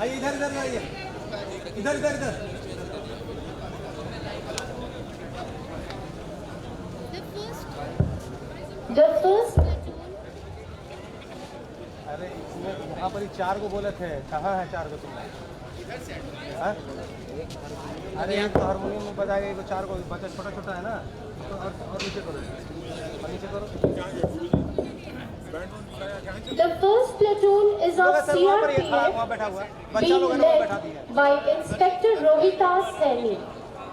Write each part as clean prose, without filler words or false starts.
आइए इधर इधर आइए, इधर इधर इधर। The first अरे इसमें यहाँ पर ही 4 को बोले थे, कहाँ है 4 को तुमने? हाँ? अरे एक तो हारमोनियम में बजाएगा, एक 4 को बच्चा छोटा छोटा है ना, तो और नीचे करो, और नीचे करो। The first platoon is of CRPF being led by Inspector Rohitas Saini.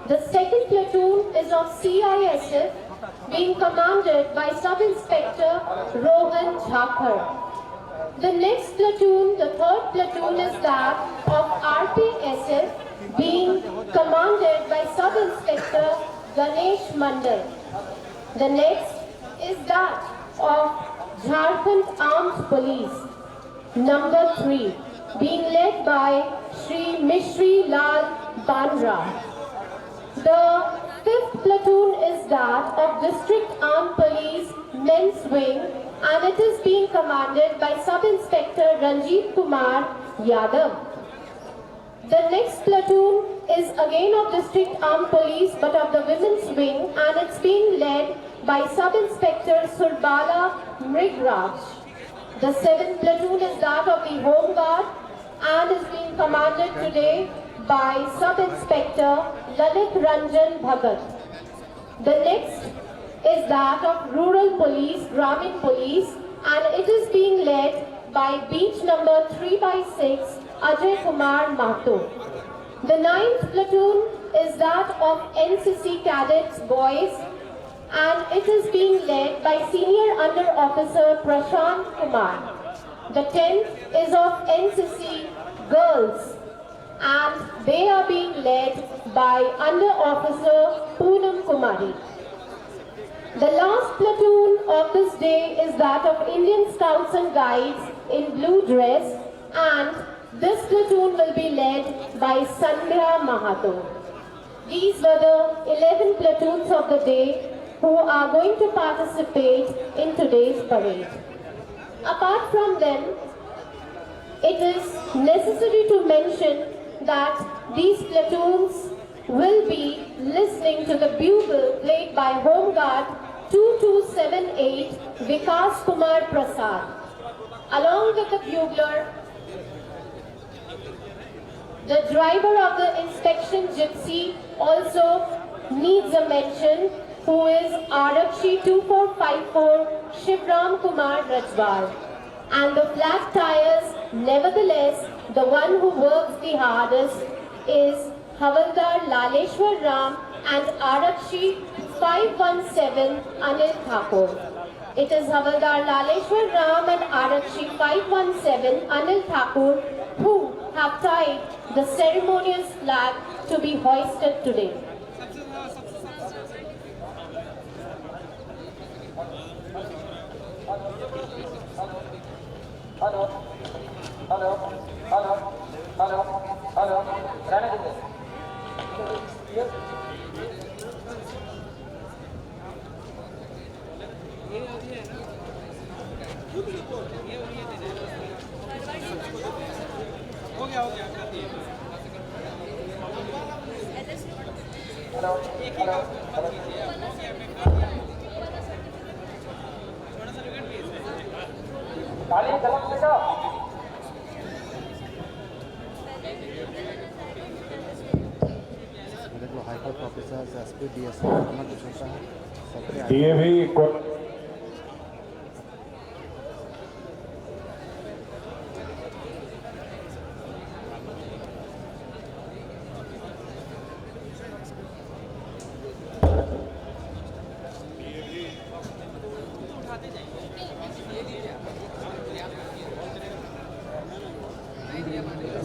The second platoon is of CISF being commanded by Sub-Inspector Rohan Jhakar. The next platoon, the third platoon, is that of RPSF being commanded by Sub-Inspector Ganesh Mandal. The next is that of Jharkhand Armed Police, number 3, being led by Shri Mishri Lal Bandra. The fifth platoon is that of District Armed Police Men's Wing, and it is being commanded by Sub-Inspector Ranjit Kumar Yadav. The next platoon is again of District Armed Police but of the Women's Wing, and it's being led by Sub-Inspector Surbala Mrigraj. The seventh platoon is that of the Home Guard and is being commanded today by Sub-Inspector Lalit Ranjan Bhagat. The next is that of Rural Police, Gramin Police, and it is being led by Beach number 3/6, Ajay Kumar Mato. The ninth platoon is that of NCC Cadets Boys, and it is being led by Senior Under Officer Prashant Kumar. The 10th is of NCC Girls, and they are being led by Under Officer Poonam Kumari. The last platoon of this day is that of Indian Scouts and Guides in blue dress, and this platoon will be led by Sandhya Mahato. These were the 11 platoons of the day who are going to participate in today's parade. Apart from them, it is necessary to mention that these platoons will be listening to the bugle played by Home Guard 2278 Vikas Kumar Prasad. Along with the bugler, the driver of the inspection gypsy also needs a mention, who is Arakshi 2454 Shivram Kumar Rajwal. And the flat tires, nevertheless, the one who works the hardest is Havaldar Laleshwar Ram and Arakshi 517 Anil Thakur. It is Havaldar Laleshwar Ram and Arakshi 517 Anil Thakur who have tied the ceremonious flag to be hoisted today. Hello, hello, hello, hello, hello. हो गया hello hello ताली कलम बेटा देखो high court officers SP DSP अपना कुछ होता है सबके ये भी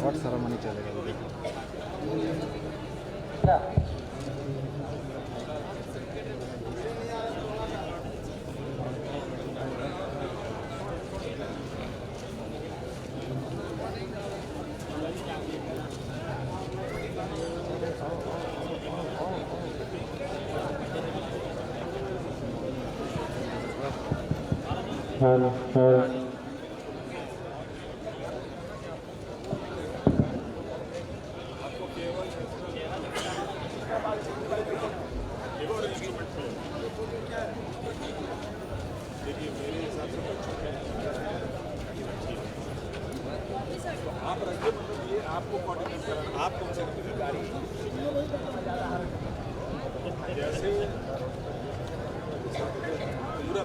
व्हाट सेरेमनी चलेगा आपको कोऑर्डिनेट करना, आप कौन से गाड़ी जैसे पूरा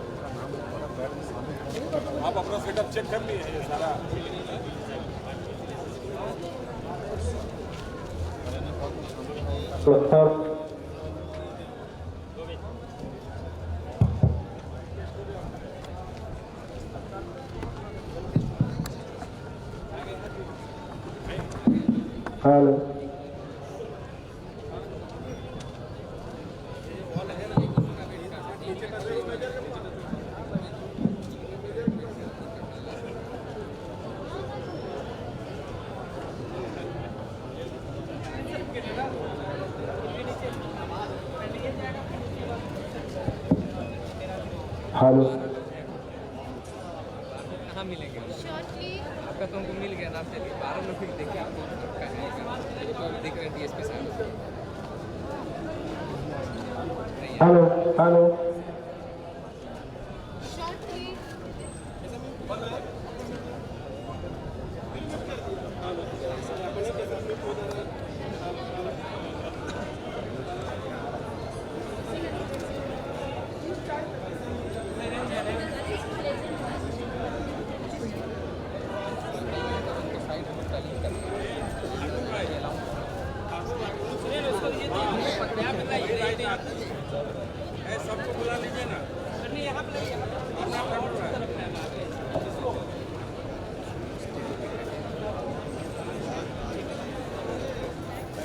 आप अपना सेटअप चेक कर लिए हैं ये सारा। हेलो हेलो कहाँ मिलेंगे आपका तो हमको मिल गया ना। आप चलिए 12 में फिर देखिए आपको आपका है तो देख रहे हैं डीएसपी साहब। हेलो हेलो सबको बुला लीजिए ना।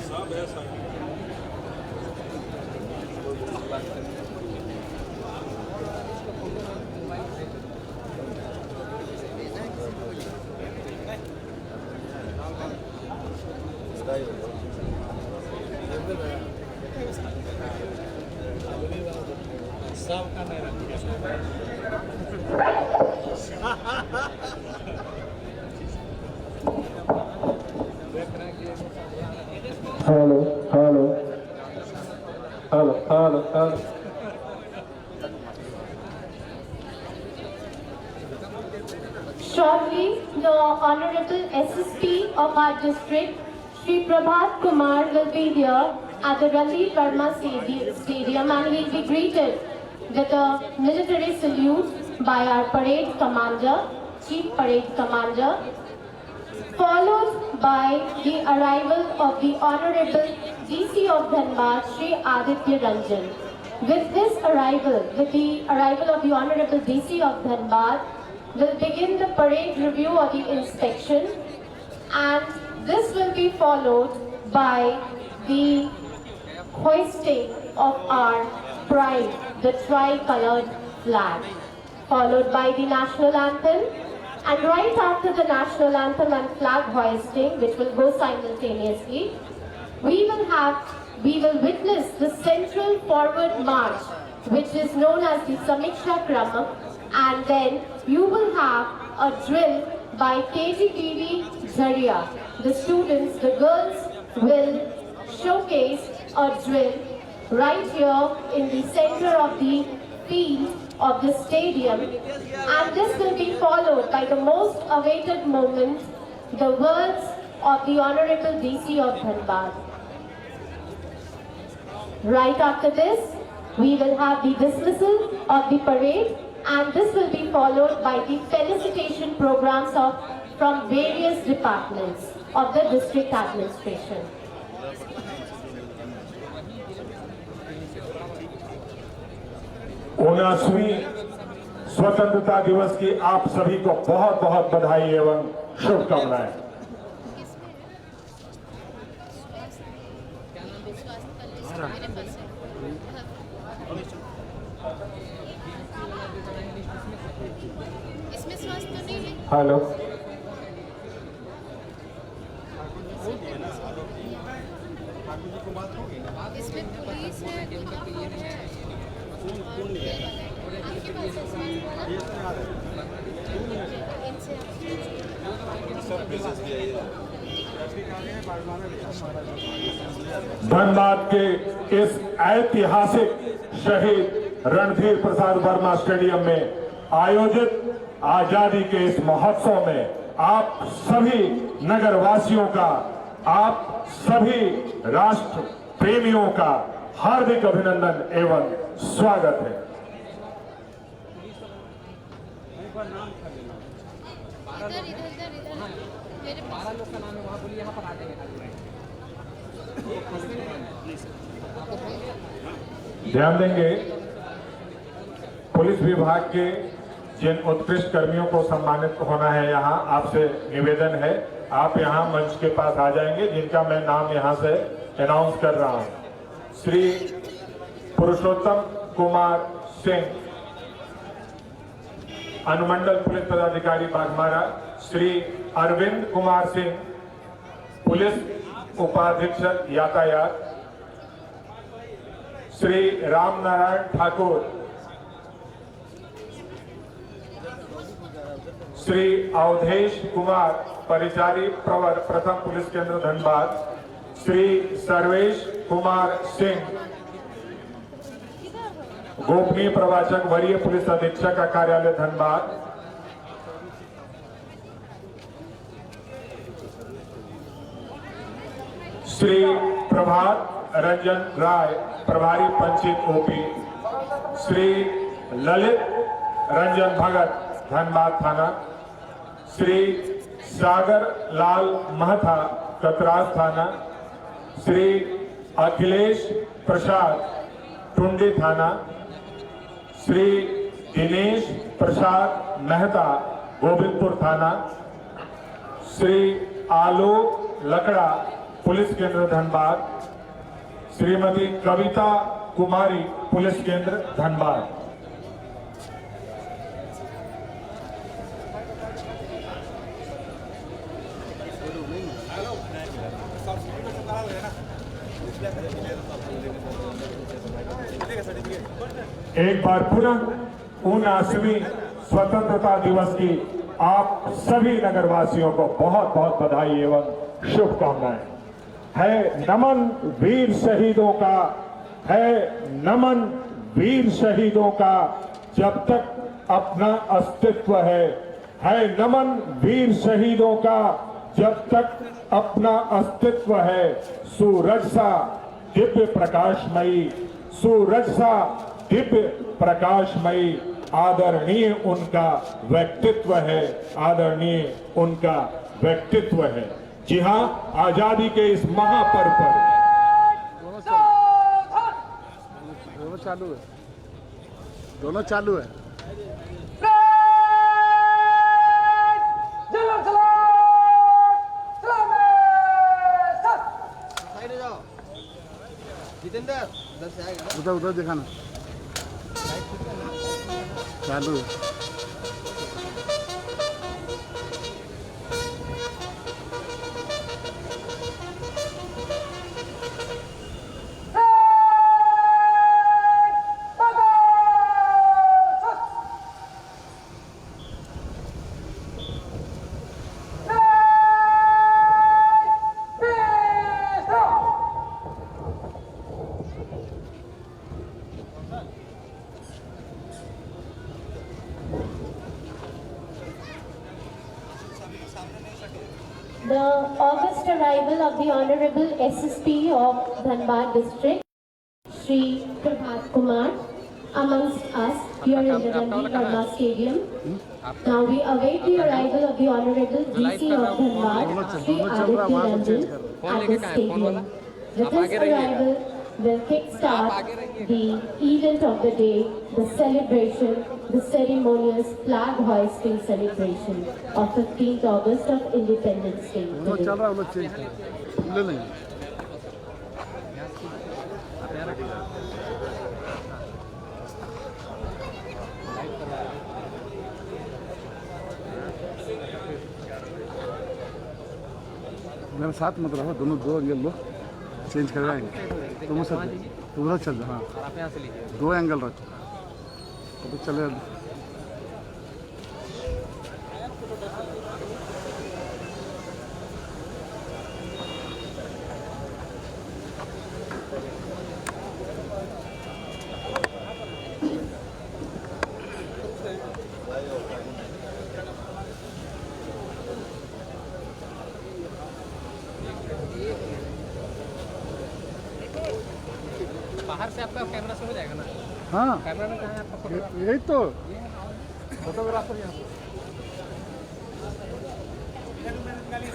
सब है सब। Hello hello hello hello hello Shortly, the Honorable SSP of our district, Shri Prabhat Kumar, will be here at the Ranveer Verma Stadium, and he will be greeted with a military salute by our parade commander, Chief Parade Commander, followed by the arrival of the Honorable DC of Dhanbad, Shri Aditya Ranjan. With his arrival, with the arrival of the Honorable DC of Dhanbad, will begin the parade review or the inspection, and this will be followed by the hoisting of our pride, the tri-colored flag, followed by the national anthem, and right after the national anthem and flag hoisting, which will go simultaneously, we will witness the central forward march, which is known as the Samiksha Krama, and then you will have a drill by KGPV Zaria. The students, the girls will showcase a drill right here in the center of the field of the stadium, and this will be followed by the most awaited moment, the words of the Honorable DC of Dhanbad. Right after this, we will have the dismissal of the parade, and this will be followed by the felicitation programs from various departments of the district administration. उन्नीसवीं स्वतंत्रता दिवस की आप सभी को बहुत बहुत बधाई एवं शुभकामनाएं। इसमें स्वास्थ्य तो नहीं है। हेलो इसमें पुलिस है, आपके पास धनबाद के इस ऐतिहासिक शहीद रणधीर प्रसाद वर्मा स्टेडियम में आयोजित आजादी के इस महोत्सव में आप सभी नगर वासियों का आप सभी राष्ट्र प्रेमियों का हार्दिक अभिनंदन एवं स्वागत है। इधर इधर इधर इधर मेरे पास 12 लोग का नाम है, वहाँ बोलिए, यहाँ पर आ जाएंगे खाली। ध्यान देंगे, पुलिस विभाग के जिन उत्कृष्ट कर्मियों को सम्मानित होना है, यहाँ आपसे निवेदन है आप यहाँ मंच के पास आ जाएंगे, जिनका मैं नाम यहाँ से अनाउंस कर रहा हूँ। श्री पुरुषोत्तम कुमार सिंह, अनुमंडल पुलिस पदाधिकारी बाघमारा। श्री अरविंद कुमार सिंह, पुलिस उपाधीक्षक यातायात। श्री राम नारायण ठाकुर, श्री अवधेश कुमार, परिचारी प्रवर, प्रथम पुलिस केंद्र धनबाद। श्री सर्वेश कुमार सिंह, गोपनीय प्रवाचक, वरीय पुलिस अधीक्षक का कार्यालय धनबाद। श्री प्रभात रंजन राय, प्रभारी पंचायत ओपी। श्री ललित रंजन भगत, धनबाद थाना। श्री सागर लाल महथा, कतरास थाना। श्री अखिलेश प्रसाद, टुंडी थाना। श्री दिनेश प्रसाद मेहता, गोविंदपुर थाना। श्री आलोक लकड़ा, पुलिस केंद्र धनबाद। श्रीमती कविता कुमारी, पुलिस केंद्र धनबाद। एक बार पुनः 79वीं स्वतंत्रता दिवस की आप सभी नगरवासियों को बहुत बहुत बधाई एवं शुभकामनाएं। है नमन वीर शहीदों का, है नमन वीर शहीदों का, जब तक अपना अस्तित्व है नमन वीर शहीदों का, जब तक अपना अस्तित्व है। सुरक्षा दिव्य प्रकाशमयी, सुरक्षा दिव्य प्रकाशमयी, आदरणीय उनका व्यक्तित्व है, आदरणीय उनका व्यक्तित्व है। जी हाँ, आजादी के इस महापर्व पर दोनों चालू है, दोनों चालू है। जितेंद्र उधर से आएगा ना, उधर उधर दिखाना, चालू है। The August arrival of the Honorable SSP of Dhanbad District, Shri Prabhat Kumar, amongst us here in the Ranjit Verma Stadium. Now we await the arrival of the Honorable DC of Dhanbad, Shri Aditya Ranjan, at the stadium. With his arrival will kickstart the event of the day, the celebration, the ceremonious flag hoisting celebration of 15th August of Independence Day. वो चल रहा है, वो लोग change कर ले लेंगे। मेरे साथ मत रहो, दोनों दो एंगल लो, चेंज कर जाएंगे। तुम सब उधर चल जाओ। हाँ, आप यहाँ से लीजिए। दो एंगल रखो तो चले। बाहर से आपका कैमरा से हो जाएगा ना? हाँ कैमरा में कहाँ है आपका फोटो? यही तो फोटोग्राफर यहाँ लीजिए ना एक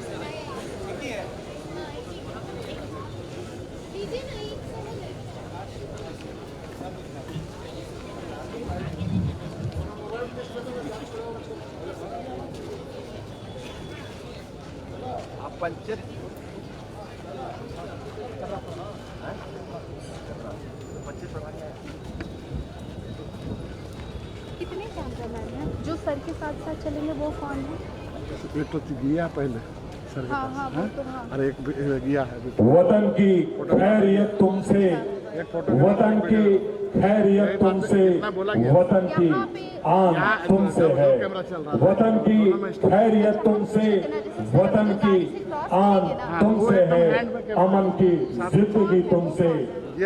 सवाल है। आप पंचायत कितने कैमरामैन हैं जो सर के साथ साथ चलेंगे, वो कौन है? एक तो गया पहले सर के हाँ पास, हाँ वो तो हाँ। और एक गया है वतन की खैरियत तुमसे, एक फोटो वतन की खैरियत तुमसे, वतन की आन तुमसे है, वतन की खैरियत तुमसे, वतन की आन तुमसे है, अमन की जिंदगी तुमसे,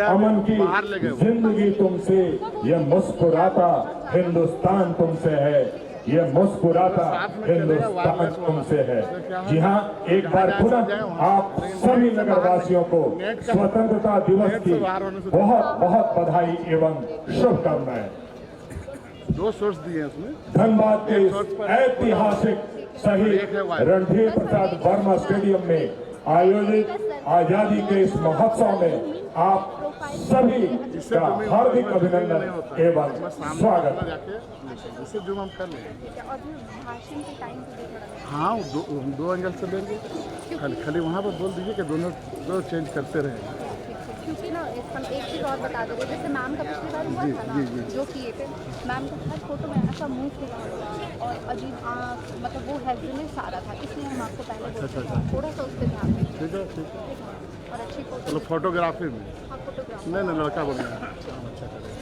अमन की जिंदगी तुमसे, ये मुस्कुराता हिंदुस्तान तुमसे है, ये मुस्कुराता हिंदुस्तान तुमसे है। जी हाँ, एक बार पुनः आप सभी नगरवासियों को स्वतंत्रता दिवस की बहुत बहुत बधाई एवं शुभकामनाएं। 2 सोर्स दिए हैं उसमें। धनबाद के इस ऐतिहासिक शहीद रणधीर प्रसाद वर्मा स्टेडियम में आयोजित आजादी के इस महोत्सव में आप सभी का हार्दिक अभिनंदन एवं स्वागत। इसे जूम हम कर लेंगे। और फिर भाषण के टाइम पे भी थोड़ा हाँ दो एंगल से लेंगे, खाली वहाँ पर बोल दीजिए कि दोनों चेंज करते रहेंगे। क्योंकि ना हम एक चीज़ और बता दे रहे, जैसे मैम का पिछली बार हुआ था ना जो किए थे, मैम को हर फोटो में ऐसा मुंह खुला हुआ और अजीब आँख, मतलब वो हेल्थनेस आ रहा था, इसलिए हम आपको पहले बोलते हैं थोड़ा सा उस पर ध्यान दें। ठीक है और अच्छी फोटो, चलो फोटोग्राफी में हाँ फोटोग्राफ नहीं लड़का बोल रहा है अच्छा करें।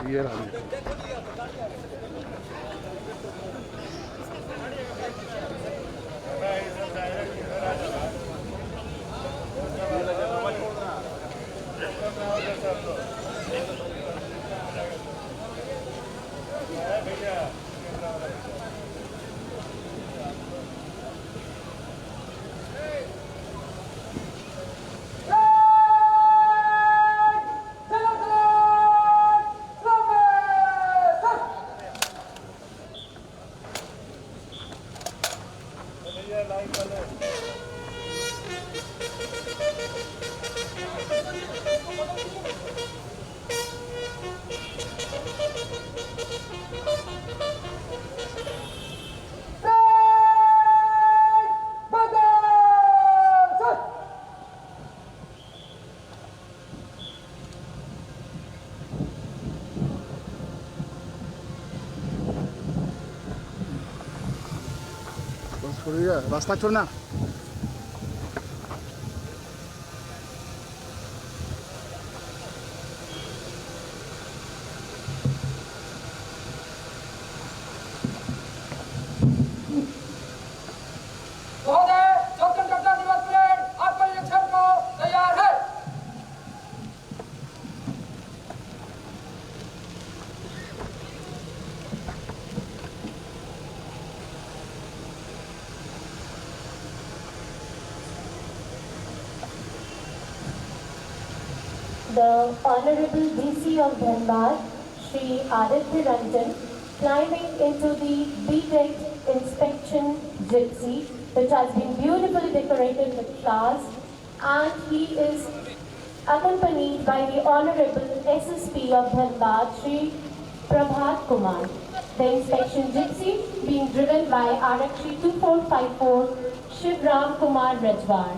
ये रहा रास्ता छोड़ना। स्वतंत्रता दिवस परेड आपका निरीक्षण को तैयार है। The Honorable DC of Dhanbad, Shri Aditya Ranjan, climbing into the B-deck inspection gypsy, which has been beautifully decorated with flowers, and he is accompanied by the Honorable SSP of Dhanbad, Shri Prabhat Kumar. The inspection gypsy being driven by Arakshi 2454 Shivram Kumar Rajwar.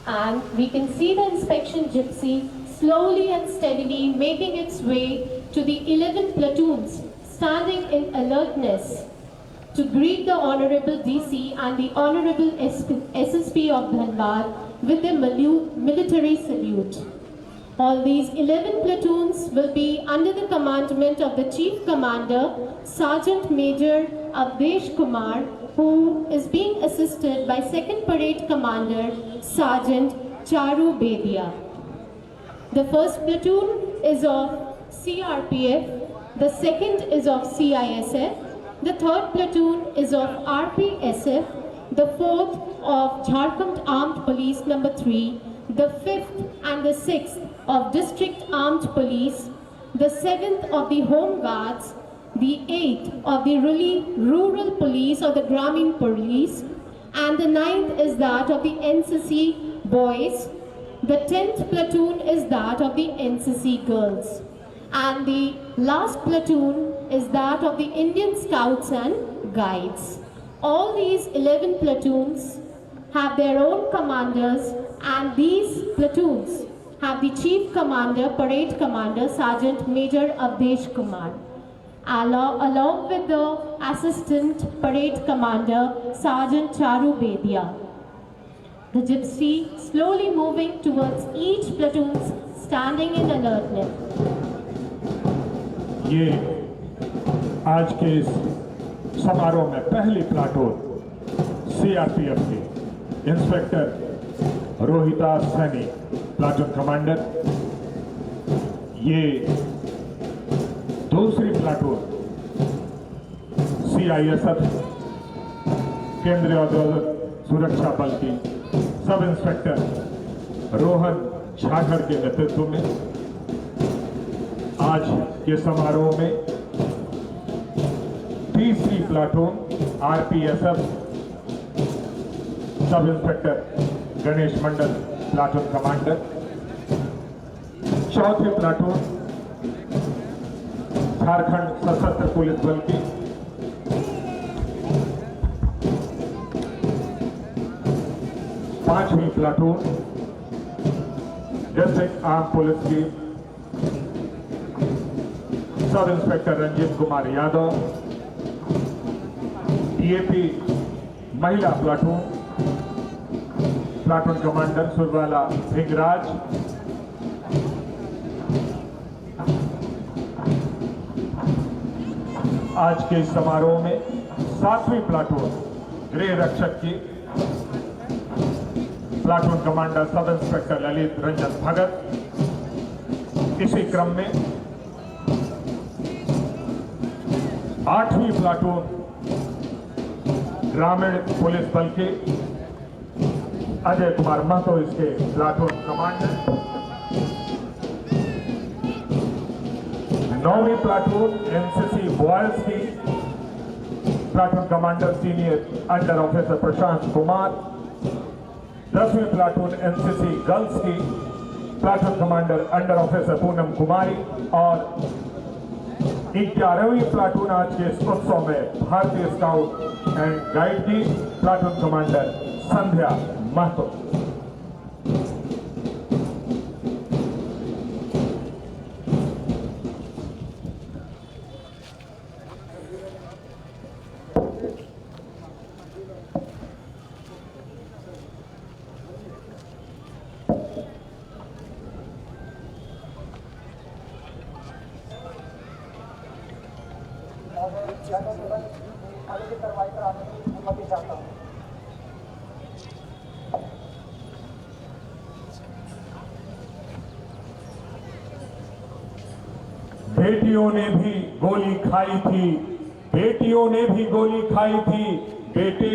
And we can see the inspection gypsy slowly and steadily making its way to the 11 platoons standing in alertness to greet the Honorable DC and the Honorable SSP of Dhanbad with a military salute. All these 11 platoons will be under the commandment of the Chief Commander, Sergeant Major Avdesh Kumar, who is being assisted by 2nd Parade Commander, Sergeant Charu Bedia. The first platoon is of CRPF, the second is of CISF, the third platoon is of RPSF, the fourth of Jharkhand Armed Police number 3, the fifth and the sixth of District Armed Police, the 7th of the Home Guards, the 8th of the Rural Police or the Gramin Police, and the 9th is that of the NCC Boys, the 10th platoon is that of the NCC Girls, and the last platoon is that of the Indian Scouts and Guides. All these 11 platoons have their own commanders, and these platoons have the Chief Commander, Parade Commander, Sergeant Major Avdesh Kumar, along with the Assistant Parade Commander, Sergeant Charu Bedia. The gypsy slowly moving towards each platoon, standing in alertness. ये आज के इस समारोह में पहली platoon CRPF की inspector रोहिता Saini platoon commander, ये दूसरी प्लाटून सीआईएसएफ केंद्रीय औद्योगिक सुरक्षा बल की सब इंस्पेक्टर रोहन झाखड़ के नेतृत्व में आज के समारोह में तीसरी platoon RPSF sub inspector Ganesh Mandal platoon commander, चौथी प्लाटून झारखंड सशस्त्र पुलिस बल की, पांचवी प्लाटून डिस्ट्रिक्ट आर्म पुलिस की sub inspector Ranjit Kumar Yadav, DAP महिला प्लाटून कमांडर सुरवाला भिंगराज, आज के इस समारोह में 7वीं प्लाटून गृह रक्षक की platoon commander sub inspector Lalit Ranjan Bhagat. इसी क्रम में 8वीं प्लाटून ग्रामीण पुलिस बल के अजय कुमार महतो इसके प्लाटून कमांडर। 9वीं प्लाटून एनसीसी बॉयज की platoon commander senior under officer Prashant Kumar. 10वीं प्लाटून एनसीसी गर्ल्स की platoon commander under officer Poonam Kumari और 11वीं प्लाटून आज के इस उत्सव में भारतीय स्काउट एंड गाइड की प्लाटून कमांडर संध्या महतो। बेटियों ने भी गोली खाई थी, बेटियों ने भी गोली खाई थी, बेटे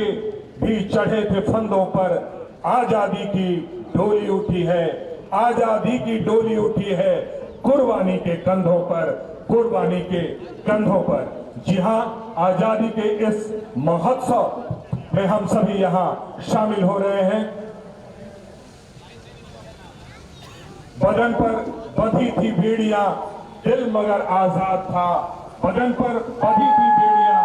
भी चढ़े थे फंदों पर। आजादी की डोली उठी है, आजादी की डोली उठी है, कुर्बानी के कंधों पर, कुर्बानी के कंधों पर। जी हां, आजादी के इस महोत्सव में हम सभी यहां शामिल हो रहे हैं। बदन पर बंधी थी बेड़ियां, दिल मगर आजाद था। बदन पर बंधी थी बेड़ियां,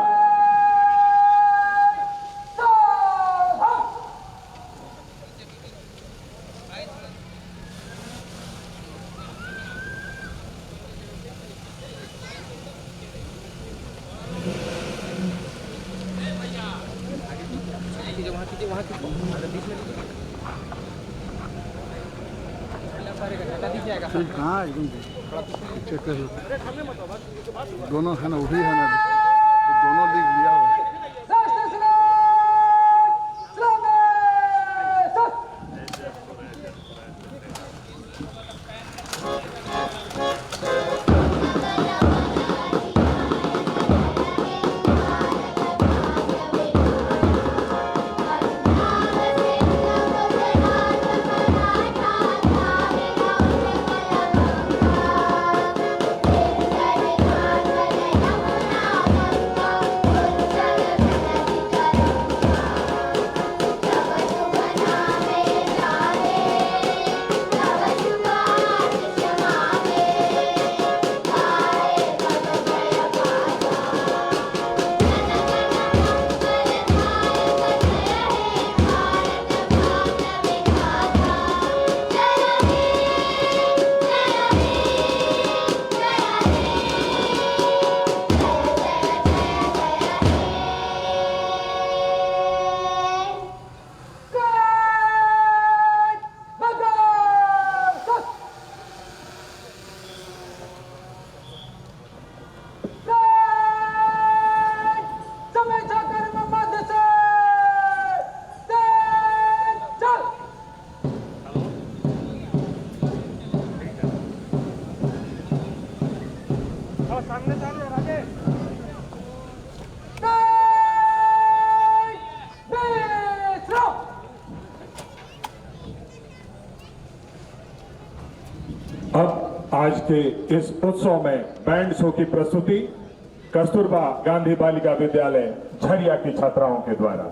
कीजिए, वहाँ कीजिए, बीच में हटा दीजिएगा। ठीक, हाँ एकदम चेक कर लो। दोनों है ना, वही है ना, दोनों लीग लिया हुआ है। अब आज के इस उत्सव में बैंड शो की प्रस्तुति कस्तूरबा गांधी बालिका विद्यालय झरिया की छात्राओं के द्वारा।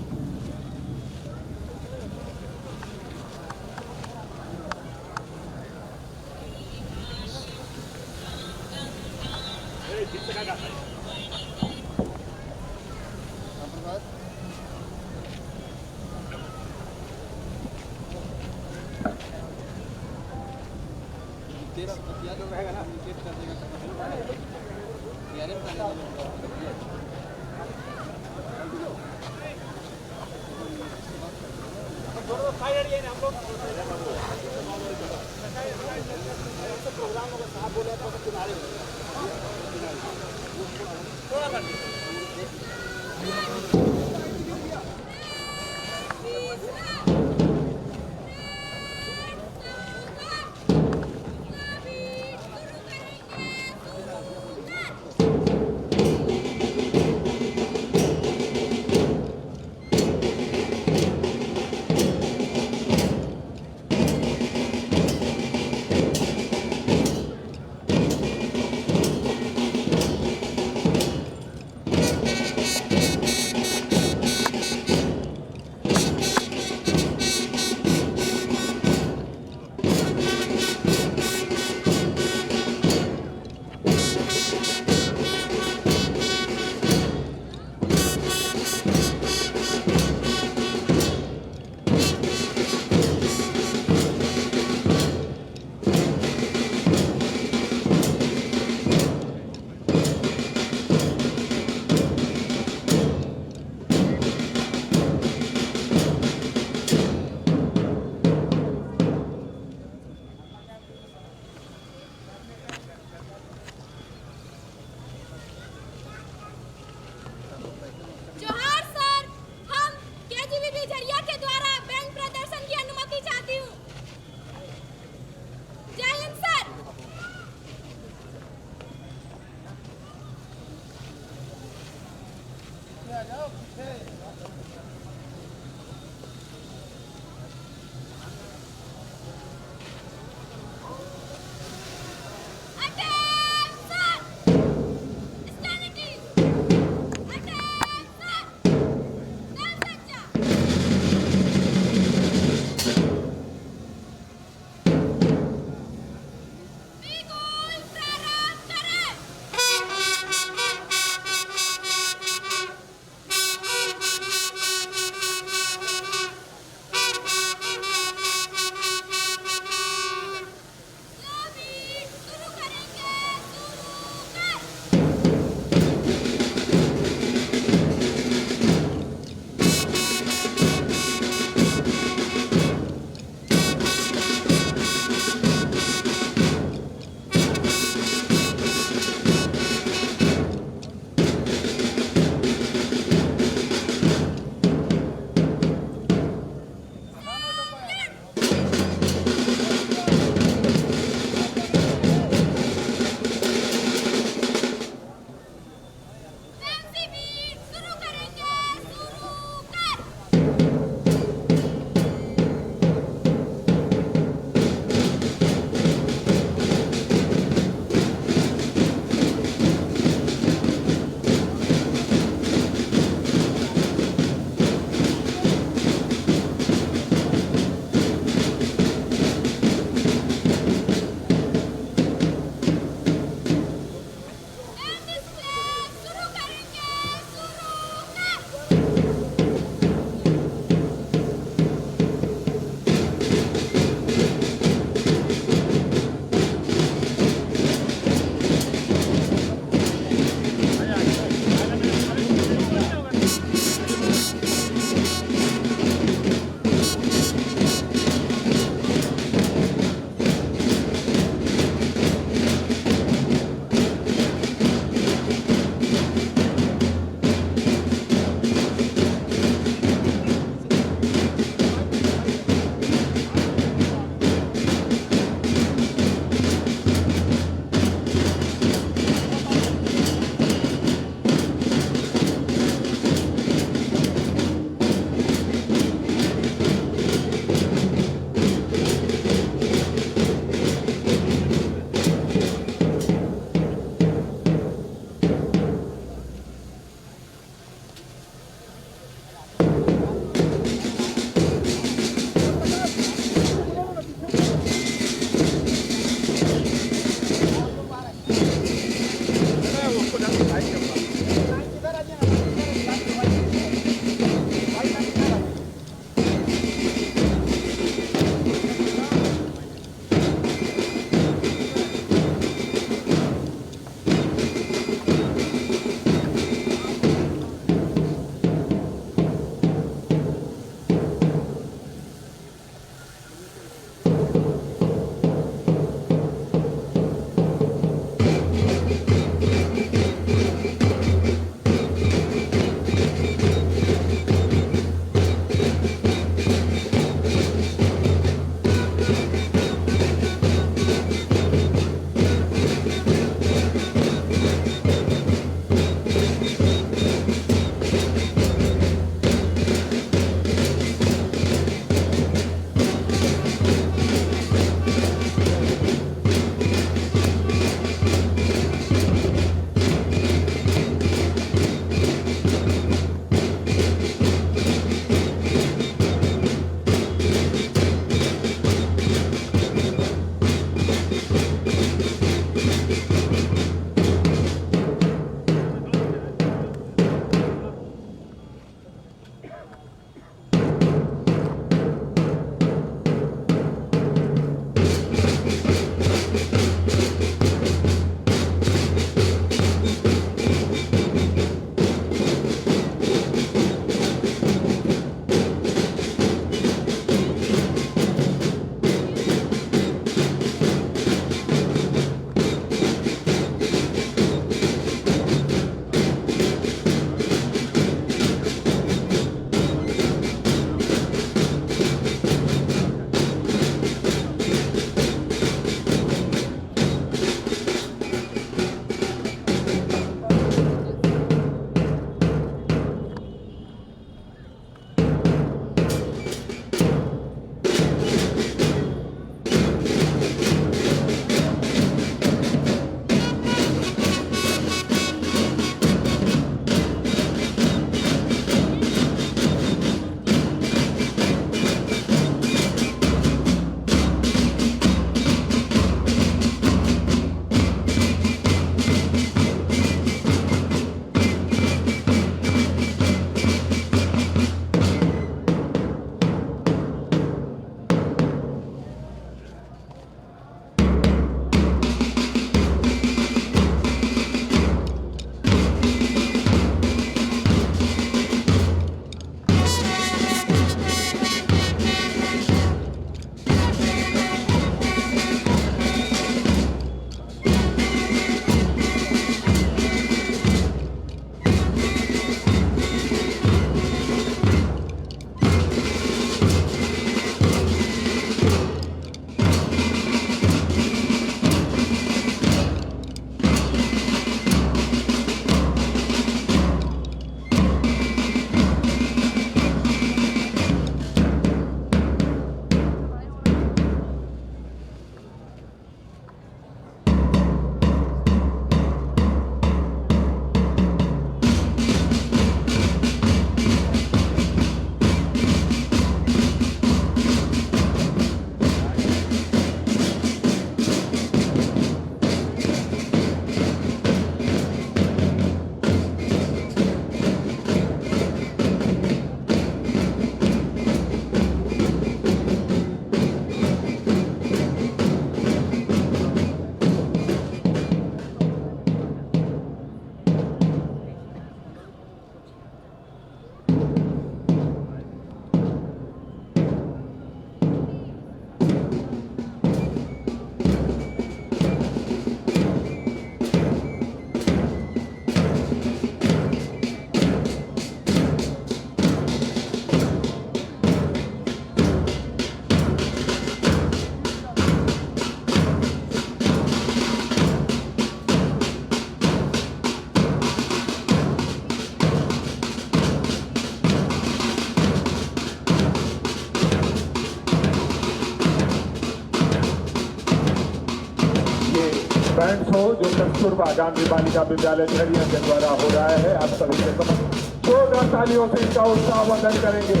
बैंड शो जो कस्तूरबा गांधी बालिका विद्यालय झरिया के द्वारा हो रहा है, आप सभी के समक्ष जोरदार तालियों से इनका उत्साहवर्धन करेंगे।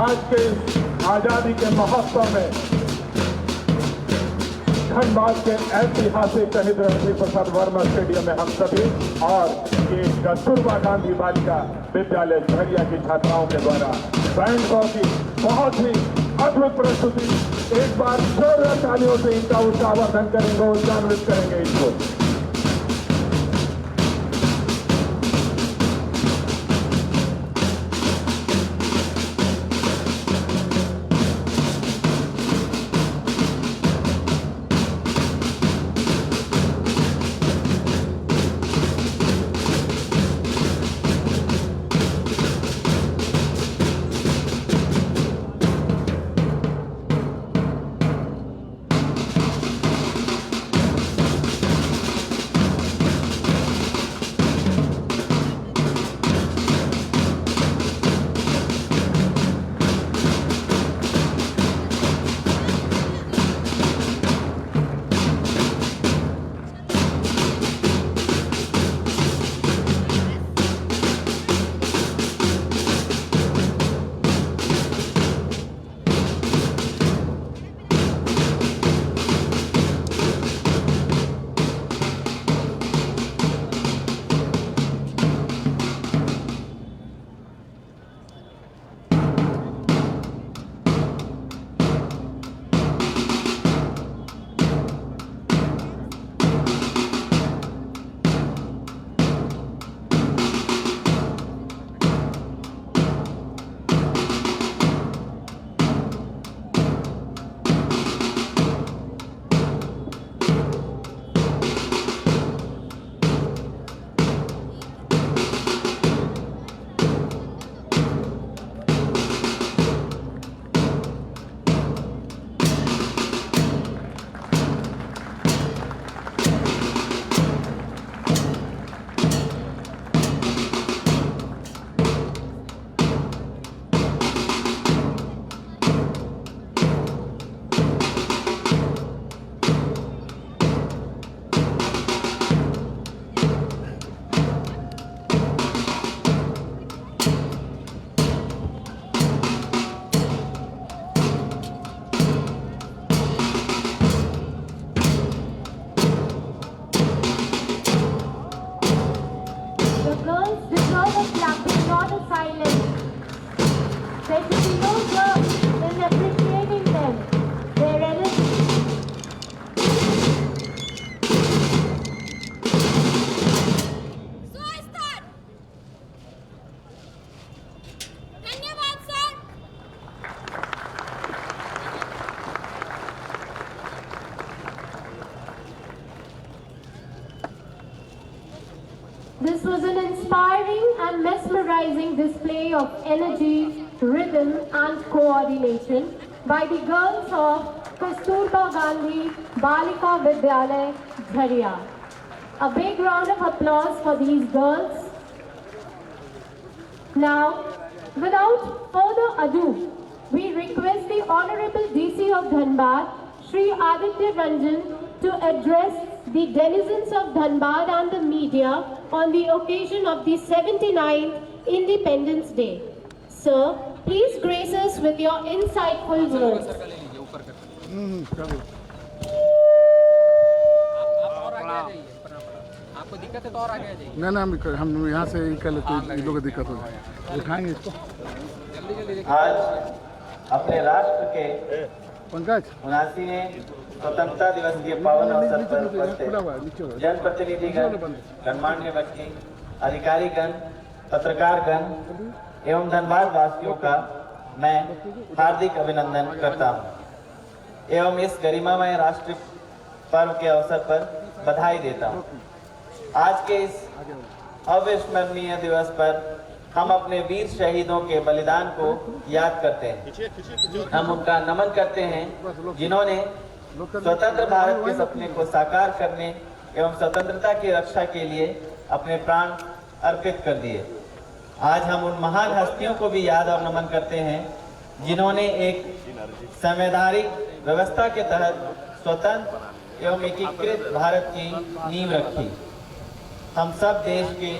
आज के आजादी के महोत्सव में धनबाद के ऐतिहासिक शहीद रणजीत प्रसाद वर्मा स्टेडियम में हम सभी और ये कस्तूरबा गांधी बालिका विद्यालय झरिया की छात्राओं के द्वारा बैंड शो की बहुत ही अद्भुत प्रस्तुति, एक बार जोरदार तालियों से इनका उत्साहवर्धन करेंगे, उत्साहित करेंगे इनको। This was an inspiring and mesmerizing display of energy, rhythm and coordination by the girls of Kasturba Gandhi Balika Vidyalaya, Jharia. A big round of applause for these girls. Now, without further ado, we request the Honorable DC of Dhanbad, Shri Aditya Ranjan, to address the denizens of Dhanbad and the media on the occasion of the 79th Independence Day. Sir, please grace us with your insightful words. आपको दिक्कत है तो और आगे आ जाइए। ना हम यहाँ से ही कर लेते हैं, लोगों को दिक्कत हो जाए, उठाएंगे इसको। आज अपने राष्ट्र के पंकज 79वें स्वतंत्रता दिवस के पावन अवसर पर उपस्थित जनप्रतिनिधिगण, गणमान्य व्यक्ति, अधिकारीगण, पत्रकारगण एवं धनबाद वासियों का मैं हार्दिक अभिनंदन करता हूं एवं इस गरिमामय राष्ट्रीय पर्व के अवसर पर बधाई देता हूं। आज के इस अविस्मरणीय दिवस पर हम अपने वीर शहीदों के बलिदान को याद करते हैं। हम उनका नमन करते हैं जिन्होंने स्वतंत्र भारत के सपने को साकार करने एवं स्वतंत्रता की रक्षा के लिए अपने प्राण अर्पित कर दिए। आज हम उन महान हस्तियों को भी याद और नमन करते हैं जिन्होंने एक संवैधानिक व्यवस्था के तहत स्वतंत्र एवं एकीकृत भारत की नींव रखी। हम सब देश के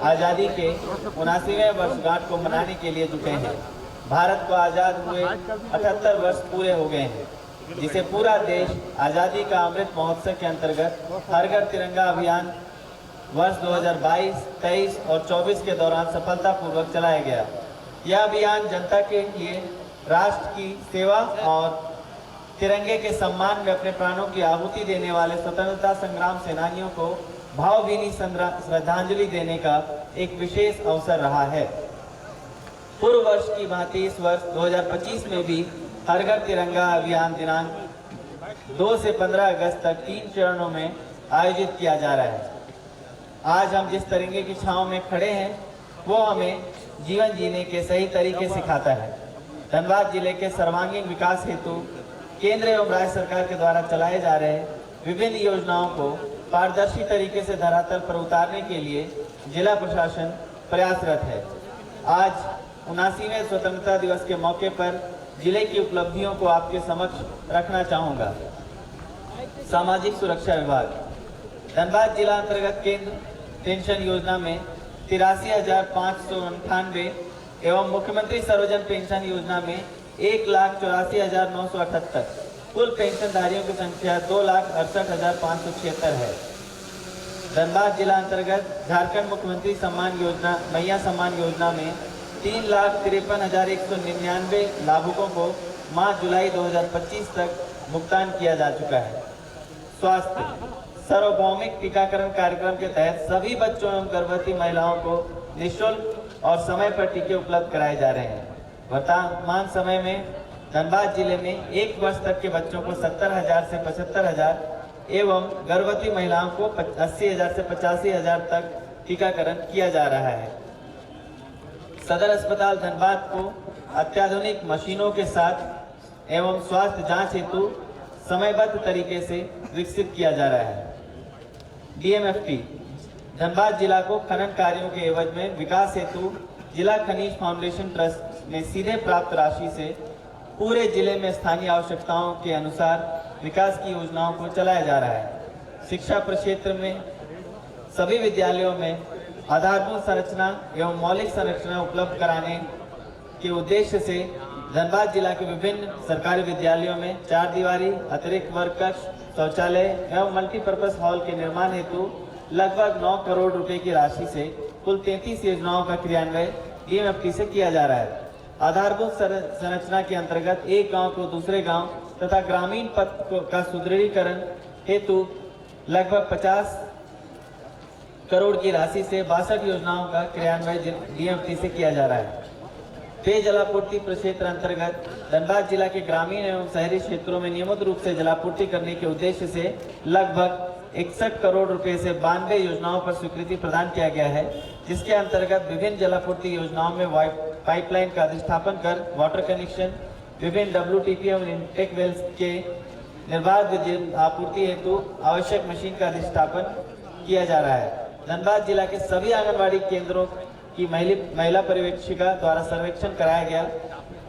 आज़ादी के 79वें वर्षगांठ को मनाने के लिए जुटे हैं। भारत को आज़ाद हुए 78 वर्ष पूरे हो गए हैं, जिसे पूरा देश आज़ादी का अमृत महोत्सव के अंतर्गत हर घर तिरंगा अभियान वर्ष 2022, 23 और 24 के दौरान सफलतापूर्वक चलाया गया। यह अभियान जनता के लिए राष्ट्र की सेवा और तिरंगे के सम्मान में अपने प्राणों की आहुति देने वाले स्वतंत्रता संग्राम सेनानियों को भावभीनी श्रद्धांजलि देने का एक विशेष अवसर रहा है। पूर्व वर्ष की भांति इस वर्ष 2025 में भी हर घर तिरंगा अभियान दिनांक 2 से 15 अगस्त तक 3 चरणों में आयोजित किया जा रहा है। आज हम जिस तिरंगे की छांव में खड़े हैं वो हमें जीवन जीने के सही तरीके सिखाता है। धनबाद जिले के सर्वांगीण विकास हेतु केंद्र एवं राज्य सरकार के द्वारा चलाए जा रहे विभिन्न योजनाओं को पारदर्शी तरीके से धरातल पर उतारने के लिए जिला प्रशासन प्रयासरत है। आज 79वें स्वतंत्रता दिवस के मौके पर जिले की उपलब्धियों को आपके समक्ष रखना चाहूँगा। सामाजिक सुरक्षा विभाग धनबाद जिला अंतर्गत केंद्र पेंशन योजना में 83,598 एवं मुख्यमंत्री सर्वजन पेंशन योजना में 1,84,978 कुल पेंशनधारियों की संख्या 2,68,576 है। धनबाद जिला अंतर्गत झारखंड मुख्यमंत्री सम्मान योजना मैया सम्मान योजना में 3,53,199 लाभुकों को मार्च जुलाई 2025 तक भुगतान किया जा चुका है। स्वास्थ्य सार्वभौमिक टीकाकरण कार्यक्रम के तहत सभी बच्चों एवं गर्भवती महिलाओं को निःशुल्क और समय पर टीके उपलब्ध कराए जा रहे हैं। वर्तमान समय में धनबाद जिले में 1 वर्ष तक के बच्चों को 70,000 से 75,000 एवं गर्भवती महिलाओं को 80,000 से 85,000 तक टीकाकरण किया जा रहा है। सदर अस्पताल धनबाद को अत्याधुनिक मशीनों के साथ एवं स्वास्थ्य जांच हेतु समयबद्ध तरीके से विकसित किया जा रहा है। DMFT धनबाद जिला को खनन कार्यों के एवज में विकास हेतु जिला खनिज फाउंडेशन ट्रस्ट में सीधे प्राप्त राशि से पूरे जिले में स्थानीय आवश्यकताओं के अनुसार विकास की योजनाओं को चलाया जा रहा है। शिक्षा प्रक्षेत्र में सभी विद्यालयों में आधारभूत संरचना एवं मौलिक संरचना उपलब्ध कराने के उद्देश्य से धनबाद जिला के विभिन्न सरकारी विद्यालयों में 4 दीवारी अतिरिक्त वर्ग कक्ष, शौचालय एवं मल्टीपर्पज हॉल के निर्माण हेतु लगभग 9 करोड़ रुपए की राशि से कुल 33 योजनाओं का क्रियान्वयन DMFT से किया जा रहा है। आधारभूत संरचना के अंतर्गत एक गांव को दूसरे गांव तथा ग्रामीण पथ का सुदृढ़ीकरण हेतु लगभग 50 करोड़ की राशि से 62 योजनाओं का क्रियान्वयन DMFT से किया जा रहा है। पेयजल आपूर्ति प्रक्षेत्र अंतर्गत धनबाद जिला के ग्रामीण एवं शहरी क्षेत्रों में नियमित रूप से जलापूर्ति करने के उद्देश्य से लगभग 61 करोड़ रुपए से 92 योजनाओं पर स्वीकृति प्रदान किया गया है, जिसके अंतर्गत विभिन्न जलापूर्ति योजनाओं में पाइपलाइन का अधिष्ठापन कर वाटर कनेक्शन, विभिन्न WTP एवं इंटेक वेल्स के निर्बाध विद्युत आपूर्ति हेतु आवश्यक मशीन का अधिष्ठापन किया जा रहा है। धनबाद जिला के सभी आंगनबाड़ी केंद्रों की महिला पर्यवेक्षिका द्वारा सर्वेक्षण कराया गया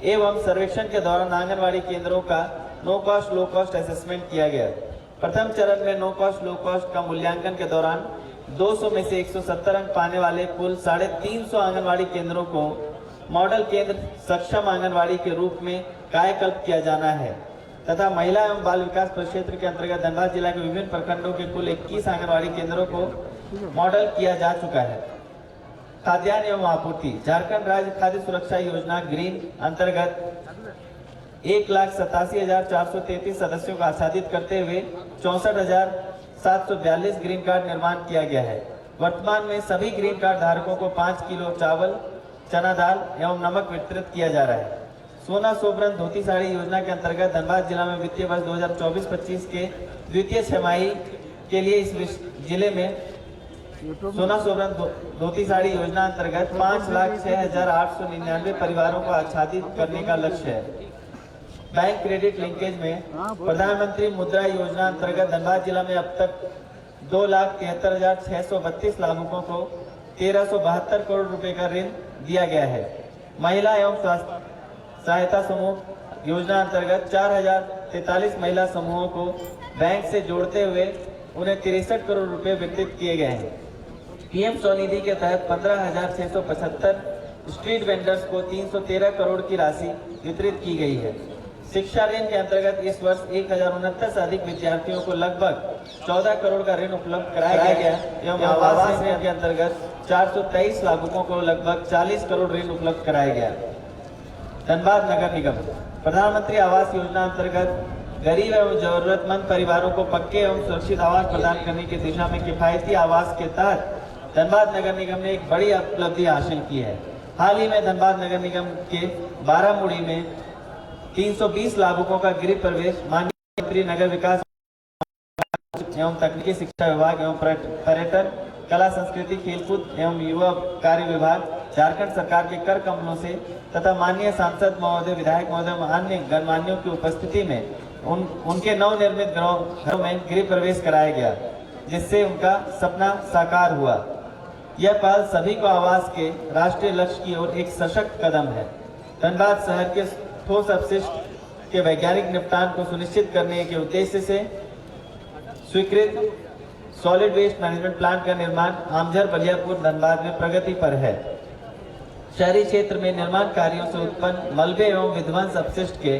एवं सर्वेक्षण के दौरान आंगनबाड़ी केंद्रों का no cost low cost assessment किया गया। प्रथम चरण में नो कॉस्ट लो कॉस्ट का मूल्यांकन के दौरान 200 में से 170 अंक पाने वाले कुल 350 आंगनबाड़ी केंद्रों को मॉडल केंद्र सक्षम आंगनबाड़ी के रूप में कायाकल्प किया जाना है तथा महिला एवं बाल विकास प्रक्षेत्र के अंतर्गत धनबाद जिला के विभिन्न प्रखंडों के कुल 21 आंगनबाड़ी केंद्रों को मॉडल किया जा चुका है। खाद्यान्न एवं आपूर्ति झारखंड राज्य खाद्य सुरक्षा योजना ग्रीन अंतर्गत 1,87,433 सदस्यों को आच्छादित करते हुए 64,742 ग्रीन कार्ड निर्माण किया गया है। वर्तमान में सभी ग्रीन कार्ड धारकों को 5 किलो चावल, चना दाल एवं नमक वितरित किया जा रहा है। सोना सोबरन धोती साड़ी योजना के अंतर्गत धनबाद जिला में वित्तीय वर्ष 2024-25 के द्वितीय छमाही के लिए इस जिले में सोना सोबरन धोती साड़ी योजना अंतर्गत 5,06,899 परिवारों को आच्छादित करने का लक्ष्य है। बैंक क्रेडिट लिंकेज में प्रधानमंत्री मुद्रा योजना अंतर्गत धनबाद जिला में अब तक 2,73,632 लाभुकों को 1,372 करोड़ रुपए का ऋण दिया गया है। महिला एवं स्वास्थ्य सहायता समूह योजना अंतर्गत 4043 महिला समूहों को बैंक से जोड़ते हुए उन्हें 63 करोड़ रुपए वितरित किए गए हैं। पीएम स्वनिधि के तहत 15,675 स्ट्रीट वेंडर्स को 313 करोड़ की राशि वितरित की गई है। शिक्षा ऋण के अंतर्गत इस वर्ष 1069 से अधिक विद्यार्थियों को लगभग 14 करोड़ का ऋण उपलब्ध कराया गया एवं आवास ऋण के अंतर्गत 423 लाभुकों को लगभग 40 करोड़ ऋण उपलब्ध कराया गया। धनबाद नगर निगम प्रधानमंत्री आवास योजना अंतर्गत गरीब एवं जरूरतमंद परिवारों को पक्के एवं सुरक्षित आवास प्रदान करने की दिशा में किफायती आवास के तहत धनबाद नगर निगम ने एक बड़ी उपलब्धि हासिल की है। हाल ही में धनबाद नगर निगम के 12 मुड़ी में 320 लाभुकों का गृह प्रवेश माननीय मंत्री नगर विकास एवं तकनीकी शिक्षा विभाग एवं पर्यटन कला संस्कृति खेलकूद एवं युवा कार्य विभाग झारखंड सरकार के कर कमलों से तथा माननीय सांसद महोदय विधायक महोदय एवं अन्य गणमान्यों की उपस्थिति में उनके नवनिर्मित घरों में गृह प्रवेश कराया गया, जिससे उनका सपना साकार हुआ। यह पहल सभी को आवास के राष्ट्रीय लक्ष्य की ओर एक सशक्त कदम है। धनबाद शहर के ठोस अपशिष्ट के वैज्ञानिक निपटान को सुनिश्चित करने के उद्देश्य से स्वीकृत सॉलिड वेस्ट मैनेजमेंट प्लांट का निर्माण आमझर बलियापुर धनबाद में प्रगति पर है। शहरी क्षेत्र में निर्माण कार्यों से उत्पन्न मलबे एवं विध्वंस अपशिष्ट के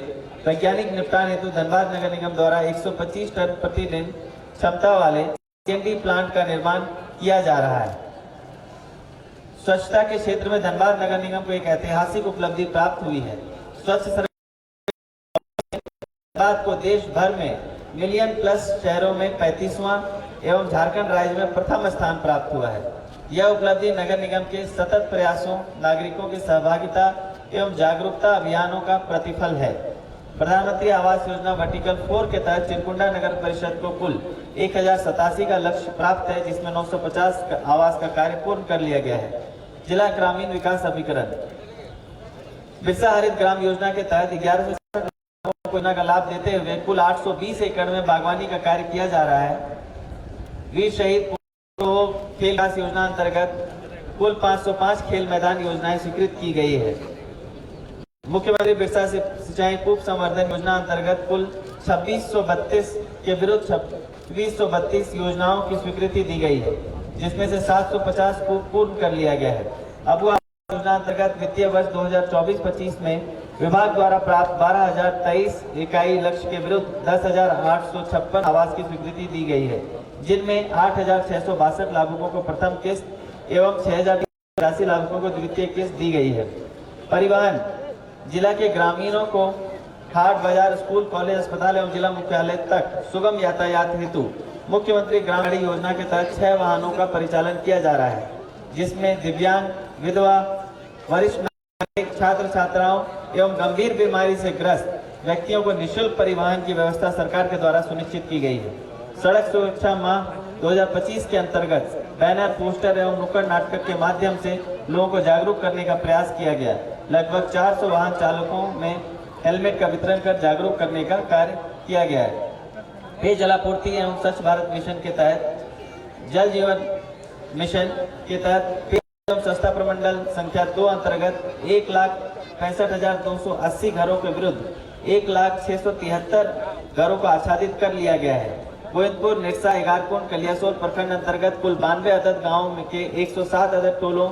वैज्ञानिक निपटान हेतु धनबाद नगर निगम द्वारा 125 टन प्रतिदिन क्षमता वाले सीएनडी प्लांट का निर्माण किया जा रहा है। स्वच्छता के क्षेत्र में धनबाद नगर निगम को एक ऐतिहासिक उपलब्धि प्राप्त हुई है। स्वच्छ धनबाद को देश भर में मिलियन प्लस शहरों में 35वां एवं झारखंड राज्य में प्रथम स्थान प्राप्त हुआ है। यह उपलब्धि नगर निगम के सतत प्रयासों, नागरिकों की सहभागिता एवं जागरूकता अभियानों का प्रतिफल है। प्रधानमंत्री आवास योजना वर्टिकल 4 के तहत चिरकुंडा नगर परिषद को कुल 1087 का लक्ष्य प्राप्त है, जिसमें 950 आवास का कार्य पूर्ण कर लिया गया है। जिला ग्रामीण विकास अभिकरण बिरसा हरित ग्राम योजना के तहत 1160 योजना का लाभ देते हुए कुल 820 एकड़ में बागवानी का कार्य किया जा रहा है। वीर शहीद खेल विकास योजना अंतर्गत कुल 505 खेल मैदान योजनाएं स्वीकृत की गई है। मुख्यमंत्री बिरसा सिंचाई कूप संवर्धन योजना अंतर्गत कुल 2632 के विरुद्ध 2632 योजनाओं की स्वीकृति दी गई है, जिसमें से 750 को पूर्ण कर लिया गया है। अब योजना अंतर्गत वित्तीय वर्ष 2024-25 में विभाग द्वारा प्राप्त 12,023 इकाई लक्ष्य के विरुद्ध 10,856 आवास की स्वीकृति दी गई है, जिनमें 8,662 लाभुकों को प्रथम किस्त एवं 6,082 लाभुकों को द्वितीय किस्त दी गई है। परिवहन जिला के ग्रामीणों को हाट बाजार, स्कूल, कॉलेज, अस्पताल एवं जिला मुख्यालय तक सुगम यातायात हेतु मुख्यमंत्री ग्राम गाड़ी योजना के तहत 6 वाहनों का परिचालन किया जा रहा है, जिसमें दिव्यांग, विधवा, वरिष्ठ नागरिक, छात्र छात्राओं एवं गंभीर बीमारी से ग्रस्त व्यक्तियों को निःशुल्क परिवहन की व्यवस्था सरकार के द्वारा सुनिश्चित की गई है। सड़क सुरक्षा माह 2025 के अंतर्गत बैनर, पोस्टर एवं नुक्कड़ नाटक के माध्यम से लोगों को जागरूक करने का प्रयास किया गया। लगभग 400 वाहन चालकों में हेलमेट का वितरण कर जागरूक करने का कार्य किया गया है। पेयजल आपूर्ति एवं स्वच्छ भारत मिशन के तहत जल जीवन मिशन के तहत एवं सस्ता प्रमंडल संख्या 2 अंतर्गत 1,65,280 घरों के विरुद्ध 1,673 घरों को आच्छादित कर लिया गया है। गोविंदपुर, निरसा, एगारकुंड, कलियासोर प्रखंड अंतर्गत कुल 92 अदद गाँव के 107 अदद टोलों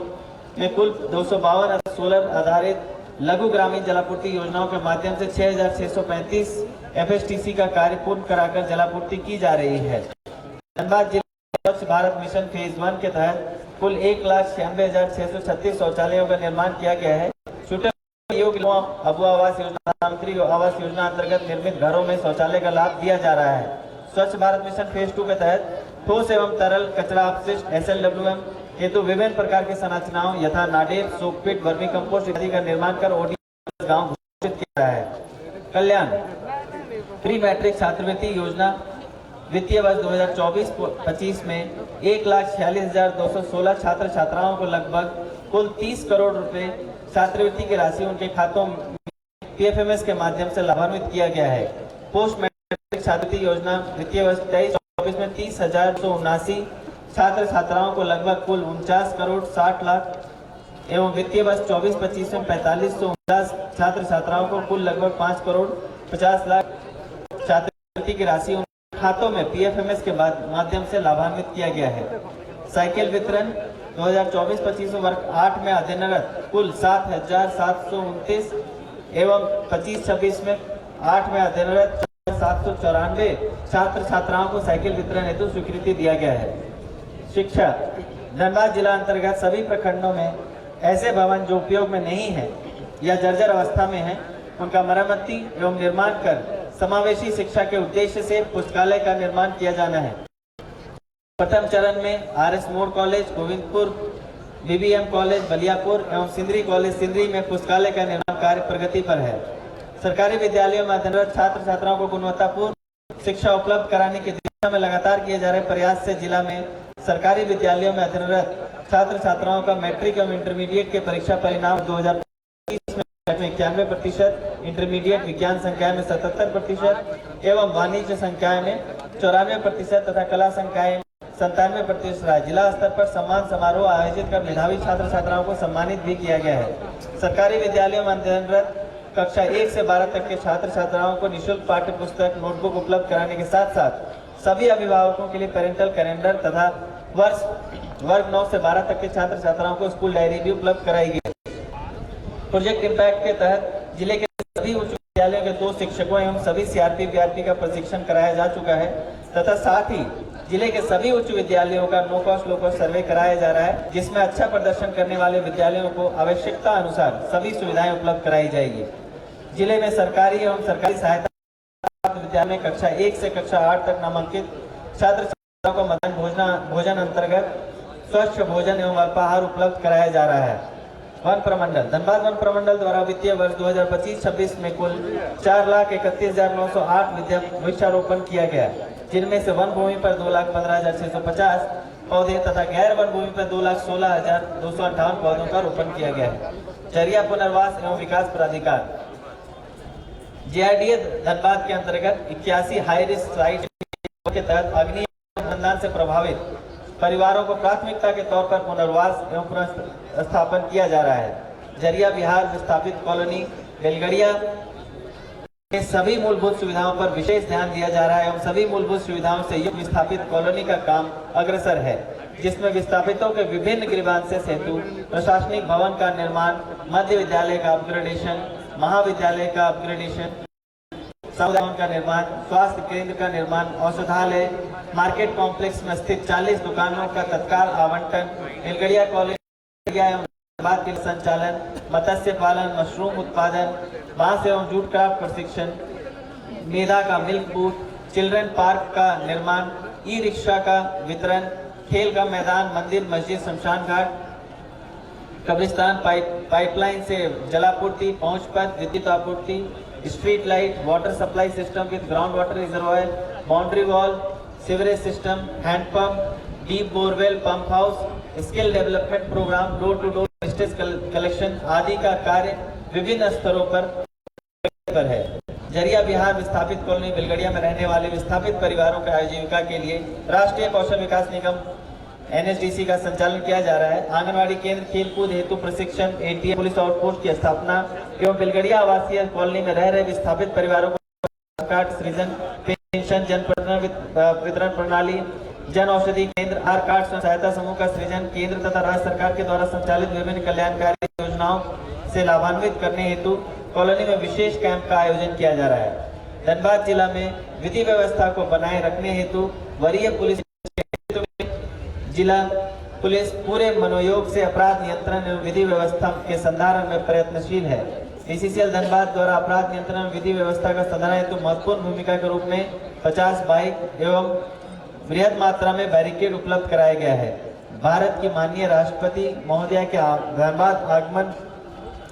में कुल 252 अदद सोलर आधारित लघु ग्रामीण जलापूर्ति योजनाओं के माध्यम से 6,635 FSTC का कार्य पूर्ण कराकर जलापूर्ति की जा रही है। धनबाद जिला स्वच्छ भारत मिशन फेज 1 के तहत कुल 1,96,636 शौचालयों का निर्माण किया गया है। अबू आवास योजना, प्रधानमंत्री आवास योजना अंतर्गत निर्मित घरों में शौचालय का लाभ दिया जा रहा है। स्वच्छ भारत मिशन फेज 2 के तहत ठोस एवं तरल कचरा अपशिष्ट SLWM हेतु विभिन्न प्रकार की संरचनाओं यथा नाडेप, सोकपिट, वर्मी कंपोस्ट इत्यादि का निर्माण कर ODF गांव घोषित किया है। कल्याण प्री मैट्रिक छात्रवृत्ति योजना वित्तीय वर्ष 2024-25 में 1,46,216 छात्र छात्राओं को लगभग कुल 30 करोड़ रुपए छात्रवृत्ति की राशि उनके खातों में PFMS के माध्यम से लाभान्वित किया गया है। पोस्ट मैट्रिक छात्रवृत्ति योजना वित्तीय वर्ष 23-24 में 30,279 छात्र छात्राओं को लगभग कुल 49 करोड़ 60 लाख एवं वित्तीय वर्ष 24-25 में 4549 छात्र छात्राओं को कुल लगभग 5 करोड़ 50 लाख छात्रवृत्ति की राशि उनके खातों में PFMS के माध्यम से लाभान्वित किया गया है। साइकिल वितरण 2024-25 वर्ग 8 में अध्ययनरत कुल 7,729 एवं 25-26 में 8 में अध्ययनरत 794 छात्र छात्राओं को साइकिल वितरण हेतु स्वीकृति दिया गया है। शिक्षा धनबाद जिला अंतर्गत सभी प्रखंडों में ऐसे भवन जो उपयोग में नहीं है या जर्जर अवस्था में है, उनका मरम्मती एवं निर्माण कर समावेशी शिक्षा के उद्देश्य से पुस्तकालय का निर्माण किया जाना है। प्रथम चरण में RS More college Govindpur, BBM college Baliapur एवं सिंदरी कॉलेज सिंदरी में पुस्तकालय का निर्माण कार्य प्रगति पर है। सरकारी विद्यालयों में अध्ययनरत छात्र छात्राओं को गुणवत्तापूर्ण शिक्षा उपलब्ध कराने की दिशा में लगातार किए जा रहे प्रयास से जिला में सरकारी विद्यालयों में अध्ययनरत छात्र छात्राओं का मैट्रिक एवं इंटरमीडिएट के परीक्षा परिणाम 2025 में 91%, इंटरमीडिएट विज्ञान संकाय में 77% एवं वाणिज्य संकाय में 94% तथा कला संकाय में 97% रहा। जिला स्तर पर सम्मान समारोह आयोजित कर मेधावी छात्र छात्राओं को सम्मानित भी किया गया है। सरकारी विद्यालयों में अध्ययनरत कक्षा 1 से 12 तक के छात्र छात्राओं को निःशुल्क पाठ्य पुस्तक नोटबुक उपलब्ध कराने के साथ साथ सभी अभिभावकों के लिए पेरेंटल कैलेंडर तथा वर्ग 9 से 12 तक के छात्र छात्राओं को स्कूल डायरी भी उपलब्ध कराई गई। प्रोजेक्ट इम्पैक्ट के तहत जिले के सभी उच्च विद्यालयों के 2 शिक्षकों एवं सभी CRP का प्रशिक्षण कराया जा चुका है तथा साथ ही जिले के सभी उच्च विद्यालयों का नो कॉस्ट लो कॉस्ट सर्वे कराया जा रहा है, जिसमें अच्छा प्रदर्शन करने वाले विद्यालयों को आवश्यकता अनुसार सभी सुविधाएं उपलब्ध कराई जाएगी। जिले में सरकारी एवं सरकारी सहायता विद्यालय में कक्षा 1 से कक्षा 8 तक नामांकित छात्र छात्राओं को मध्याह्न भोजन अंतर्गत स्वच्छ भोजन एवं अल्पाहार उपलब्ध कराया जा रहा है। वन प्रमंडल धनबाद वन प्रमंडल द्वारा वित्तीय वर्ष 2025-26 में कुल 4,31,908 वृक्षारोपण किया गया, जिनमें से वन भूमि पर 2,15,650 पौधे तथा गैर वन भूमि पर 2,16,258 पौधों का रोपण किया गया है। चरिया पुनर्वास एवं विकास प्राधिकार JRDA धनबाद के अंतर्गत 81 हाई रिस्क साइट के तहत अग्नि अनुसंधान से प्रभावित परिवारों को प्राथमिकता के तौर पर पुनर्वास एवं पुनर्स्थापन किया जा रहा है। जरिया बिहार विस्थापित कॉलोनी बेलगड़िया के सभी मूलभूत सुविधाओं पर विशेष ध्यान दिया जा रहा है एवं सभी मूलभूत सुविधाओं से युक्त विस्थापित कॉलोनी का काम अग्रसर है, जिसमें विस्थापितों के विभिन्न ग्रीवांसेस हेतु प्रशासनिक भवन का निर्माण, मध्य विद्यालय का अपग्रेडेशन, महाविद्यालय का अपग्रेडेशन, समुदाय भवन का निर्माण, स्वास्थ्य केंद्र का निर्माण, औषधालय, मार्केट कॉम्प्लेक्स में स्थित 40 दुकानों का तत्काल आवंटन, बेलगड़िया कॉलेज एवं धनबाद के संचालन, मत्स्य पालन, मशरूम उत्पादन, बांस एवं जूट क्राफ्ट प्रशिक्षण, मेधा का मिल्क बूथ, चिल्ड्रन पार्क का निर्माण, ई रिक्शा का वितरण, खेल का मैदान, मंदिर, मस्जिद, शमशान घाट, कब्रिस्तान, पाइपलाइन से जलापूर्ति, पहुंच पथ, विद्युत आपूर्ति, street light, water supply system with ground water reservoir, boundary wall, sewerage system, handpump, deep borewell, pump house, skill development program, door to door wastage collection आदि का कार्य विभिन्न स्तरों पर है। जरिया बिहार विस्थापित कॉलोनी बेलगड़िया में रहने वाले विस्थापित परिवारों के आजीविका के लिए राष्ट्रीय कौशल विकास निगम NSDC का संचालन किया जा रहा है। आंगनवाड़ी केंद्र, खेलकूद हेतु प्रशिक्षण, ATM, पुलिस आउटपोस्ट की स्थापना एवं बेलगड़िया आवासीय कॉलोनी में रह रहे विस्थापित परिवारों को कार्ड सृजन, पेंशन, जन वितरण प्रणाली, जन औषधि केंद्र, आधार कार्ड सहायता समूह का सृजन, केंद्र तथा राज्य सरकार के द्वारा संचालित विभिन्न कल्याणकारी योजनाओं से लाभान्वित करने हेतु कॉलोनी में विशेष कैंप का आयोजन किया जा रहा है। धनबाद जिला में विधि व्यवस्था को बनाए रखने हेतु वरीय पुलिस जिला पुलिस पूरे मनोयोग से अपराध नियंत्रण एवं विधि व्यवस्था के संधारण में प्रयत्नशील है। BCCL धनबाद द्वारा अपराध नियंत्रण एवं विधि व्यवस्था का संधारण हेतु महत्वपूर्ण भूमिका के रूप में 50 बाइक एवं बृहद मात्रा में बैरिकेड उपलब्ध कराया गया है। भारत की माननीय राष्ट्रपति महोदया के धनबाद आगमन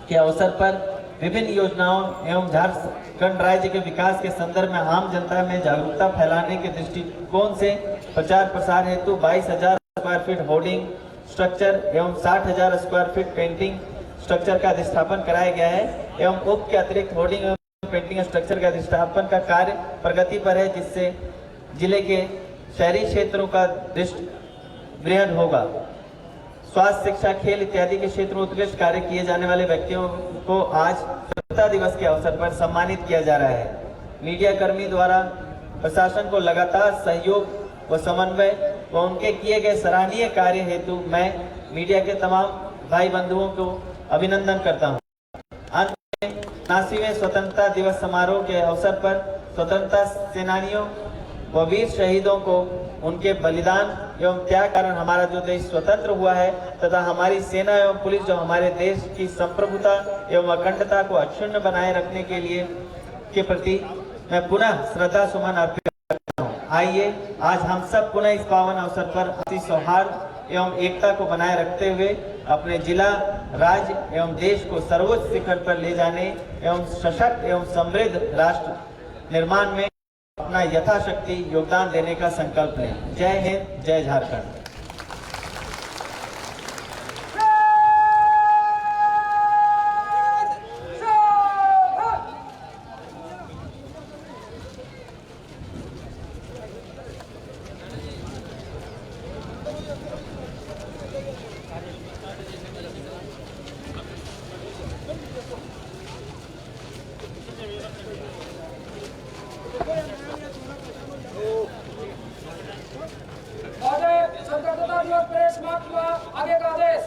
के अवसर पर विभिन्न योजनाओं एवं झारखंड राज्य के विकास के संदर्भ में आम जनता में जागरूकता फैलाने के दृष्टिकोण से प्रचार प्रसार हेतु 22,000 स्क्वायर फीट होर्डिंग स्ट्रक्चर एवं 60,000 स्क्वायर फीट पेंटिंग स्ट्रक्चर का अधिष्ठापन कराया गया है एवं उक्त के अतिरिक्त होर्डिंग एवं पेंटिंग स्ट्रक्चर का अधिष्ठापन का कार्य प्रगति पर है, जिससे जिले के शहरी क्षेत्रों का दृष्टि बृहद होगा। स्वास्थ्य, शिक्षा, खेल इत्यादि के क्षेत्र में उत्कृष्ट कार्य किए जाने वाले व्यक्तियों को आज स्वतंत्रता दिवस के अवसर पर सम्मानित किया जा रहा है। मीडिया कर्मी द्वारा प्रशासन को लगातार सहयोग व समन्वय व उनके किए गए सराहनीय कार्य हेतु मैं मीडिया के तमाम भाई बंधुओं को अभिनंदन करता हूं। अंत में 79वें स्वतंत्रता दिवस समारोह के अवसर पर स्वतंत्रता सेनानियों व वीर शहीदों को उनके बलिदान एवं त्याग कारण हमारा जो देश स्वतंत्र हुआ है तथा हमारी सेना एवं पुलिस जो हमारे देश की संप्रभुता एवं अखंडता को अक्षुण्ण बनाए रखने के लिए के प्रति मैं पुनः श्रद्धा सुमन अर्पित करता हूँ। आइए आज हम सब पुनः इस पावन अवसर पर आपसी सौहार्द एवं एकता को बनाए रखते हुए अपने जिला, राज्य एवं देश को सर्वोच्च शिखर पर ले जाने एवं सशक्त एवं समृद्ध राष्ट्र निर्माण में अपना यथाशक्ति योगदान देने का संकल्प लें। जय हिंद, जय झारखंड। स्वतंत्रता दिवस परेड समाप्त हुआ। आगे का आदेश।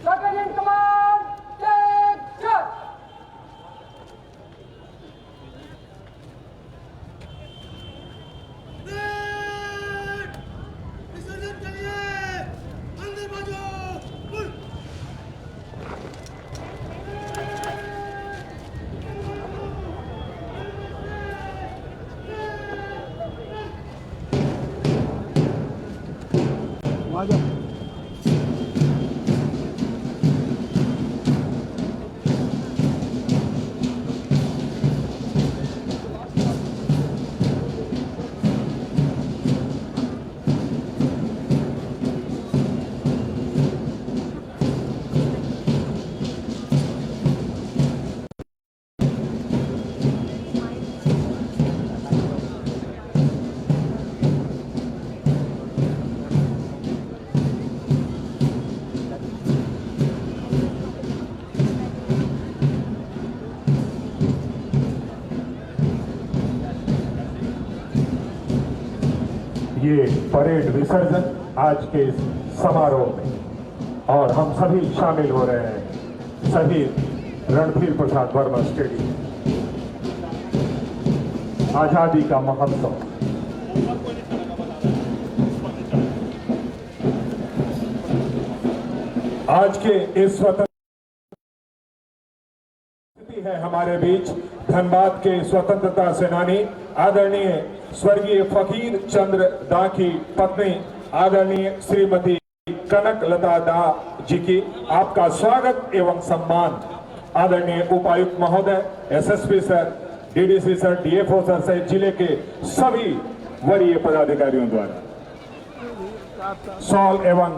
Second in command, take charge. विसर्जन के लिए अंदर बाजू। ये परेड विसर्जन आज के इस समारोह में और हम सभी शामिल हो रहे हैं शहीद रणधीर प्रसाद वर्मा स्टेडियम। आजादी का महोत्सव आज के इस स्वतंत्र है हमारे बीच धनबाद के स्वतंत्रता सेनानी आदरणीय स्वर्गीय फकीर चंद्र दा की पत्नी आदरणीय श्रीमती कनक लता दा जी की आपका स्वागत एवं सम्मान आदरणीय उपायुक्त महोदय, SSP sir, DDC sir, DFO sir सहित जिले के सभी वरीय पदाधिकारियों द्वारा शॉल एवं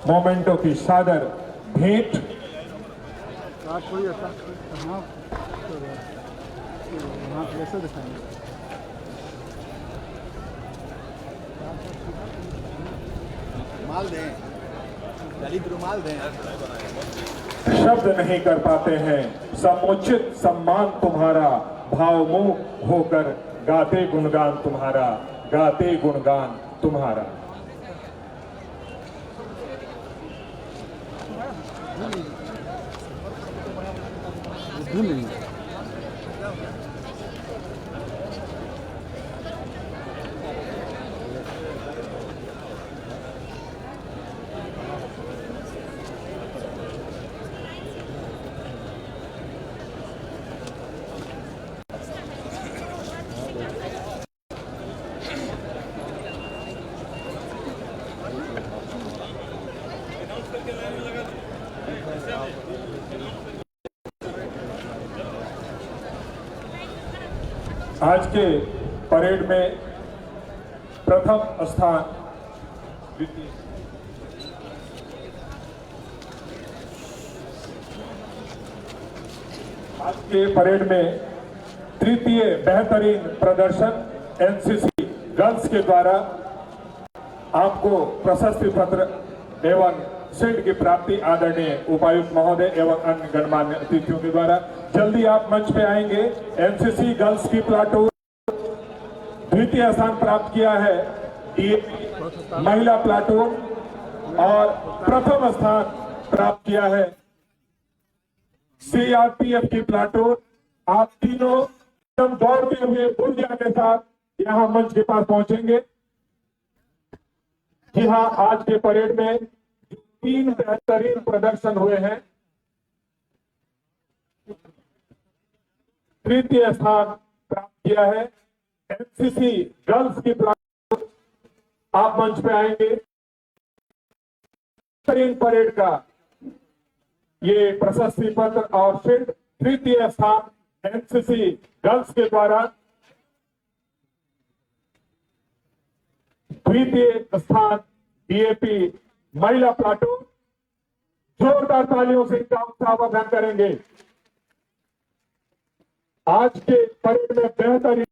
मोमेंटो की सादर भेंट। रुमाल दें, दलित रुमाल दें। शब्द नहीं कर पाते हैं समुचित सम्मान तुम्हारा, भावमुख होकर गाते गुणगान तुम्हारा, गाते गुणगान तुम्हारा। आज के परेड में प्रथम स्थान आज के परेड में तृतीय बेहतरीन प्रदर्शन एनसीसी गर्ल्स के द्वारा आपको प्रशस्ति पत्र एवं शील्ड की प्राप्ति आदरणीय उपायुक्त महोदय एवं अन्य गणमान्य अतिथियों के द्वारा। जल्दी आप मंच पे आएंगे। एनसीसी गर्ल्स की प्लाटून द्वितीय स्थान प्राप्त किया है DAP महिला प्लाटून और प्रथम स्थान प्राप्त किया है CRPF की प्लाटून। आप तीनों एकदम दौड़ते हुए ऊर्जा के साथ यहाँ मंच के पास पहुंचेंगे। जी हाँ, आज के परेड में 3 बेहतरीन प्रदर्शन हुए हैं। तृतीय स्थान प्राप्त किया है एनसीसी गर्ल्स की प्लाटून। आप मंच पे आएंगे। बेहतरीन परेड का ये प्रशस्ति पत्र और शील्ड। तृतीय स्थान एनसीसी गर्ल्स के द्वारा, द्वितीय स्थान DAP महिला प्लाटून। जोरदार तालियों से इनका उत्साहवर्धन करेंगे। आज के परेड में बेहतरीन